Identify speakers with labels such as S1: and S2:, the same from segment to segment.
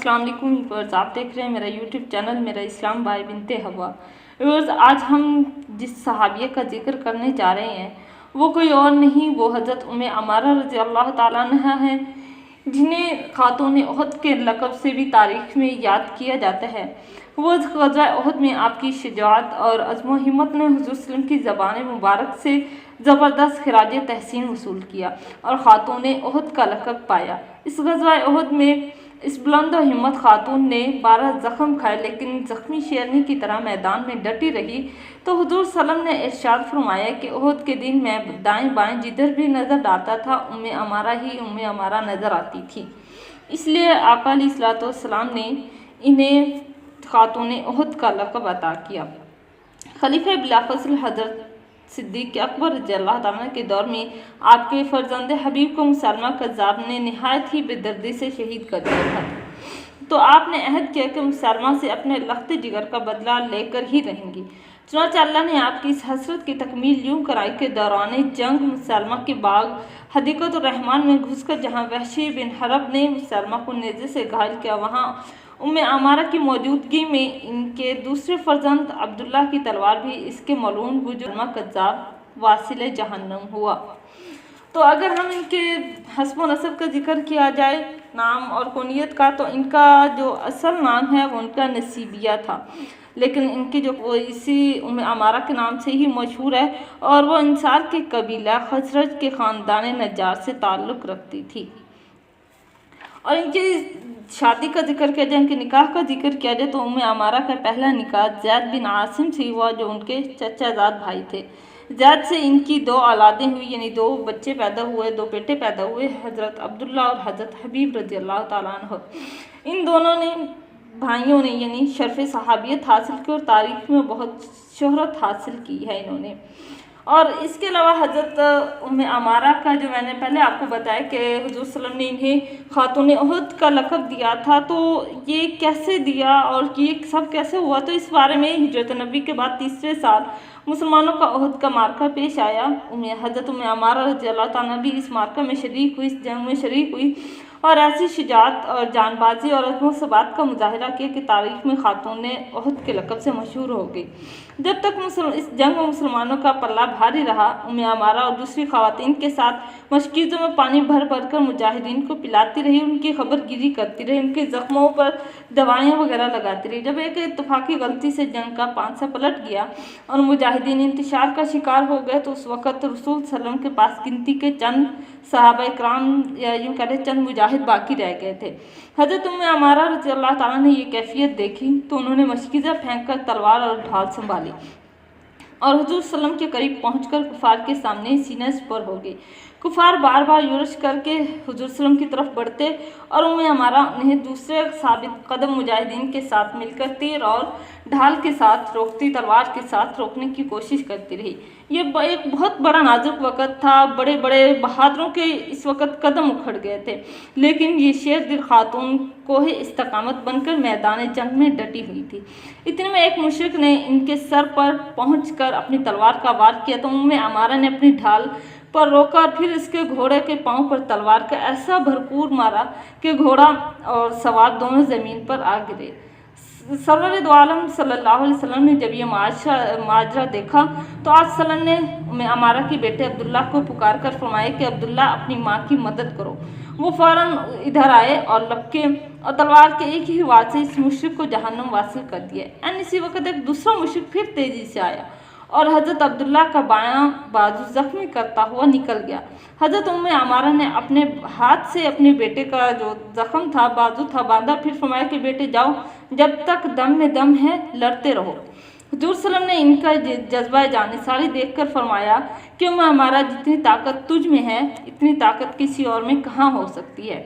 S1: अस्सलाम वालेकुम व्यूअर्स, आप देख रहे हैं मेरा यूट्यूब चैनल मेरा इस्लाम बाय बिनते हवा। व्यूअर्स, आज हम जिस सहाबिया का जिक्र करने जा रहे हैं वो कोई और नहीं, वो हज़रत उम्मे अमारा रज़ी अल्लाह ताला अन्हा हैं, जिन्हें खातून उहद के लक़ब से भी तारीख़ में याद किया जाता है। वो ग़ज़वा उहद में आपकी शजाअत और अज़्म हिम्मत ने हुज़ूर सल्लल्लाहु अलैहि वसल्लम की ज़बान मुबारक से ज़बरदस्त खिराज तहसीन वसूल किया और खातून उहद का लक़ब पाया। इस ग़ज़वा उहद में इस बुलंद और हिम्मत खातून ने 12 ज़ख्म खाए, लेकिन ज़ख्मी शेरनी की तरह मैदान में डटी रही। तो हुज़ूर सल्लल्लाहु अलैहि वसल्लम ने इरशाद फरमाया कि उहद के दिन मैं दाएं बाएं जिधर भी नज़र डालता था उम्मे अमारा नज़र आती थी। इसलिए आका अलैहिस्सलातु वस्सलाम ने इन्हें खातून उहद का लक़ब अता किया। खलीफा बिलाफज़ल हज़रत सिद्दीक़ अकबर रज़ियल्लाहु ताला के दौर में आपके फ़र्जंद हबीब को मुसलमा कज़्ज़ाब ने नहायत ही बेदर्दी से शहीद कर दिया था। तो आपने अहद किया कि मुसलमा से अपने लख्त जिगर का बदला लेकर ही रहेंगी। चुनांचे अल्लाह ने आपकी इस हसरत की तकमील यूँ कराई के दौरान जंग मुसलमा के बाग हदीक़तुर रहमान में घुसकर जहाँ वहशी बिन हरब ने मुसलमा को नेज़े से घायल किया, वहाँ उम्मे अमारा की मौजूदगी में इनके दूसरे फर्जंद अब्दुल्ला की तलवार भी इसके मलून बुजुर्ग कज़्ज़ाब वासिल जहन्नम हुआ। तो अगर हम इनके हस्ब व नसब का जिक्र किया जाए नाम और कुनियत का, तो इनका जो असल नाम है वो उनका नसीबिया था, लेकिन इनकी जो वो इसी उम्मे अमारा के नाम से ही मशहूर है और वो अंसार के कबीला खज़रज के ख़ानदान नज्जार से ताल्लुक़ रखती थी। और इनकी शादी का जिक्र किया जाए, इनके निकाह का जिक्र किया जाए, तो उम्मे अमारा का पहला निकाह ज़ैद बिन आसिम से हुआ, जो उनके चचाजाद भाई थे। ज़ैद से इनकी 2 औलादें हुई, यानी 2 बच्चे पैदा हुए, 2 बेटे पैदा हुए, हज़रत अब्दुल्ला और हज़रत हबीब रज़ियल्लाहु ताला अन्हु। इन दोनों ने भाइयों ने यानी शर्फ़ सहाबियत हासिल की और तारीख़ में बहुत शोहरत हासिल की है इन्होंने। और इसके अलावा हज़रत उम्मे अमारा का जो मैंने पहले आपको बताया कि हुज़ूर सल्लल्लाहु अलैहि वसल्लम ने इन्हें खातून उहद का लक़ब दिया था, तो ये कैसे दिया और ये सब कैसे हुआ, तो इस बारे में हिजरत नबी के बाद तीसरे साल मुसलमानों का उहद का मार्का पेश आया। हज़रत उम्मे अमारा रज़ियल्लाहु ताला भी इस मार्का में शरीक हुई, इस जंग में शरीक हुई और ऐसी शुजाअत और जानबाजी और अज़्म सबात का मुजाहिरा किया कि तारीख़ में खातून उहद के लक़ब से मशहूर हो गई। जब तक इस जंग में मुसलमानों का पल्ला भारी रहा, उम्मे अमारा और दूसरी ख़वातीन के साथ मशकीज़ों में पानी भर भर कर मुजाहिदीन को पिलाती रही, उनकी खबरगिरी करती रही, उनके ज़ख्मों पर दवाइयाँ वगैरह लगाती रही। जब एक इत्तफाक़ी गलती से जंग का पांसा पलट गया और मुजाहिदीन इंतशार का शिकार हो गए, तो उस वक़्त रसूल सल्लल्लाहु अलैहि वसल्लम के पास गिनती के चंद सहाबा इकराम या यूँ कहें चंद मुजाहिद बाकी रह गए थे। हज़रत उम्मे अमारा रज़ियल्लाहु ताला ने ये कैफियत देखी तो उन्होंने मशकीज़ा फेंक कर तलवार और ढाल संभाली और हुज़ूर सल्लल्लाहु अलैहि वसल्लम के करीब पहुंचकर कुफ़ार के सामने सीने पर हो गई। कुफ़ार बार बार यूरश करके हुज़ूर सल्लल्लाहु अलैहि वसल्लम की तरफ बढ़ते और उम्मे अमारा उन्हें दूसरे साबित कदम मुजाहिदीन के साथ मिलकर तीर और ढाल के साथ रोकती, तलवार के साथ रोकने की कोशिश करती रही। ये एक बहुत बड़ा नाजुक वक़्त था, बड़े बड़े बहादुरों के इस वक़्त कदम उखड़ गए थे, लेकिन ये शेर दिल खातून कोहे इस्तकामत बनकर मैदान जंग में डटी हुई थी। इतने में एक मुशरिक ने इनके सर पर पहुंचकर अपनी तलवार का वार किया, तो उम्मे अमारा ने अपनी ढाल पर रोका और फिर इसके घोड़े के पांव पर तलवार का ऐसा भरपूर मारा कि घोड़ा और सवार दोनों ज़मीन पर आ गिरे। सरवर दो आलम सल्लल्लाहु अलैहि वसल्लम ने जब ये माजरा देखा तो आप सल्लल्लाहु अलैहि वसल्लम ने उम्मे अमारा के बेटे अब्दुल्ला को पुकार कर फरमाया कि अब्दुल्ला, अपनी माँ की मदद करो। वो फ़ौरन इधर आए और लपके और तलवार के एक ही वार से इस मुशरिक को जहन्नम वासिल कर दिया। एंड इसी वक्त एक दूसरा मुशरिक फिर तेज़ी से आया और हज़रत अब्दुल्ला का बायां बाजू ज़ख्मी करता हुआ निकल गया। हज़रत उम्मे अमारा ने अपने हाथ से अपने बेटे का जो ज़ख्म था, बाजू था, बांधा, फिर फरमाया कि बेटे जाओ, जब तक दम में दम है लड़ते रहो। हुज़ूर सल्लल्लाहु अलैहि वसल्लम ने इनका जज्बा जानिसारी देखकर फरमाया कि उम्मे अमारा, जितनी ताकत तुझ में है इतनी ताकत किसी और में कहाँ हो सकती है।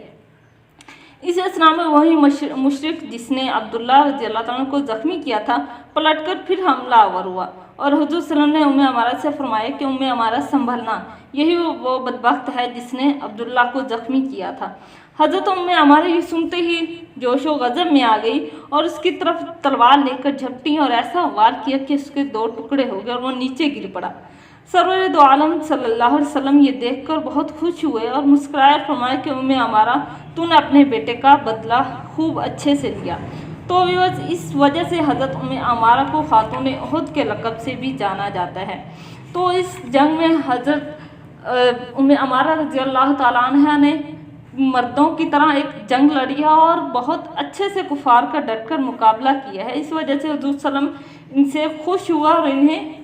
S1: इस असना में वही मुशरिक जिसने अब्दुल्ला रज़ियल्लाहु ताला को ज़ख्मी किया था पलटकर फिर हमलावर हुआ और हुज़ूर सल्लल्लाहु अलैहि वसल्लम ने उम्मे अमारा से फरमाया कि उम्मे अमारा संभलना, यही वो बदबख्त है जिसने अब्दुल्ला को ज़ख्मी किया था। हज़रत उम्मे अमारा ये सुनते ही जोश व गज़ब में आ गई और उसकी तरफ तलवार लेकर झपटी और ऐसा वार किया कि उसके 2 टुकड़े हो गए और वो नीचे गिर पड़ा। सरवर दो आलम सल्लल्लाहु अलैहि वसल्लम ये देखकर बहुत खुश हुए और मुस्कुराए, फरमाया कि उम्मे अमारा, तूने अपने बेटे का बदला खूब अच्छे से लिया। तो व्यूअर्स, इस वजह से हज़रत उम्मे अमारा को खातून उहद के लक़ब से भी जाना जाता है। तो इस जंग में हज़रत उम्मे अमारा रज़ी अल्लाह ताला अन्हा ने मर्दों की तरह एक जंग लड़ी है और बहुत अच्छे से कुफार का डटकर मुकाबला किया है। इस वजह से हुज़ूर सल्लम इनसे खुश हुआ और इन्हें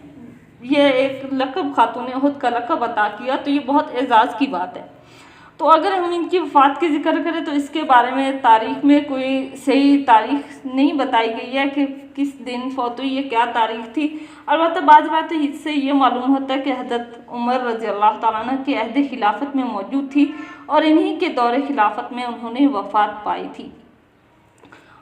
S1: ये एक लक़ब खातून उहद का लक़ब अता किया। तो ये बहुत एज़ाज़ की बात है। तो अगर हम इनकी वफ़ात की ज़िक्र करें तो इसके बारे में तारीख़ में कोई सही तारीख़ नहीं बताई गई है कि किस दिन फौत हुई, ये क्या तारीख़ थी। अलबत्ता बाज़ बातें इससे ये मालूम होता है कि हज़रत उमर रज़ी अल्लाह ताला अन्हु के अहद खिलाफत में मौजूद थी और इन्हीं के दौरे खिलाफत में उन्होंने वफ़ात पाई थी।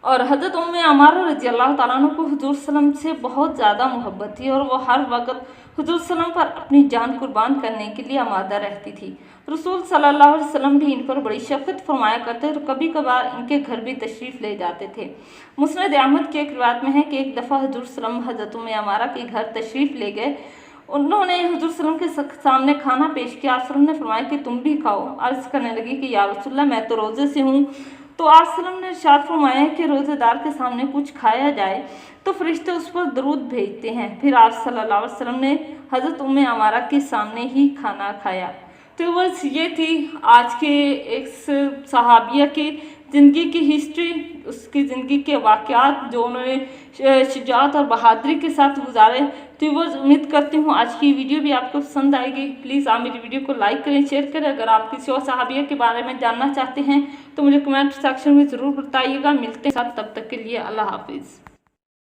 S1: और हज़रत उम्मे अमारा रज़ी अल्लाह ताला अन्हा को हुज़ूर सल्लम से बहुत ज़्यादा मोहब्बत थी और वो हर वक्त हुज़ूर सल्लम पर अपनी जान कुर्बान करने के लिए आमादा रहती थी। रसूल सल्लल्लाहु अलैहि वसल्लम भी इन पर बड़ी शफ़क़त फरमाया करते और कभी कभार इनके घर भी तशरीफ़ ले जाते थे। मुस्नद अहमद की एक रिवायत में है कि एक दफ़ा हुज़ूर सल्लम हज़रत उम्मे अमारा के घर तशरीफ़ ले गए। उन्होंने हुज़ूर सल्लम के सामने खाना पेश किया। आप सल्लम ने फरमाया कि तुम भी खाओ। अर्ज़ करने लगी कि या रसूलल्लाह, मैं तो रोज़े से हूँ। तो आप सल्लम ने इरशाद फरमाया कि रोज़ेदार के सामने कुछ खाया जाए तो फरिश्ते उस पर दरूद भेजते हैं। फिर आप सल्लल्लाहु अलैहि वसल्लम ने हज़रत उम्मे अमारा के सामने ही खाना खाया। तो बस ये थी आज के एक सहाबिया की ज़िंदगी की हिस्ट्री, उसकी ज़िंदगी के वाक़यात जो उन्होंने शुजाअत और बहादुरी के साथ गुजारे। तो बस उम्मीद करती हूँ आज की वीडियो भी आपको पसंद आएगी। प्लीज़ आप मेरी वीडियो को लाइक करें, शेयर करें। अगर आप किसी और सहाबिया के बारे में जानना चाहते हैं तो मुझे कमेंट सेक्शन में ज़रूर बताइएगा। मिलते हैं साथ, तब तक के लिए अल्लाह हाफिज़।